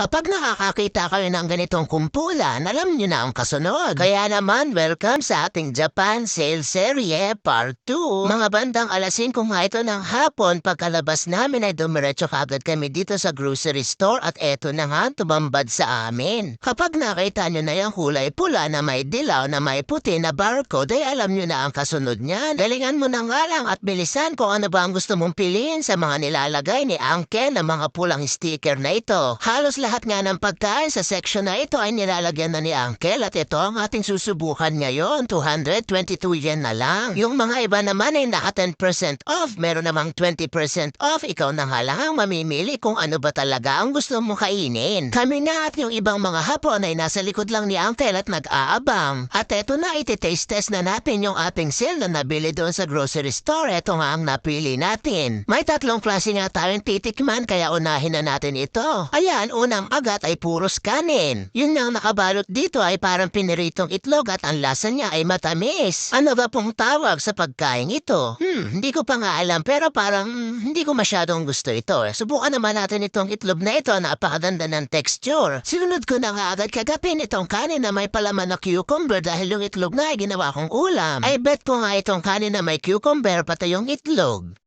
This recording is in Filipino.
Kapag nakakakita kayo ng ganitong kumpulan, alam nyo na ang kasunod. Kaya naman, welcome sa ating Japan Sale Serie Part 2. Mga bandang alas 5 nga ito ng hapon, pagkalabas namin ay dumiretso kagad kami dito sa grocery store at eto na nga tumambad sa amin. Kapag nakita nyo na yung kulay pula na may dilaw na may puti na barcode, ay alam nyo na ang kasunod niyan. Galingan mo na nga lang at bilisan kung ano ba ang gusto mong piliin sa mga nilalagay ni Uncle na mga pulang sticker na ito. Halos lahat nga ng pagkain sa section na ito ay nilalagyan na ni Uncle at ito ang ating susubukan ngayon, 222 yen na lang. Yung mga iba naman ay naka 10% off, meron namang 20% off, ikaw na nga lang ang mamimili kung ano ba talaga ang gusto mo kainin. Kami na at yung ibang mga hapon ay nasa likod lang ni Uncle at nag-aabang. At eto na, iti-taste test na natin yung ating sale na nabili doon sa grocery store. Eto nga ang napili natin. May tatlong klase nga tayong titikman kaya unahin na natin ito. Ayan, unang agat ay puros kanin. Yun nga nakabalot dito ay parang piniritong itlog at ang lasa niya ay matamis. Ano ba pong tawag sa pagkain ito? Hindi ko pa nga alam pero parang hindi ko masyadong gusto ito. Subukan naman natin itong itlog na ito, napakaganda ng texture. Sinunod ko na nga agad kagapin itong kanin na may palaman na cucumber dahil yung itlog na ay ginawa kong ulam. I bet ko nga itong kanin na may cucumber pati yung itlog.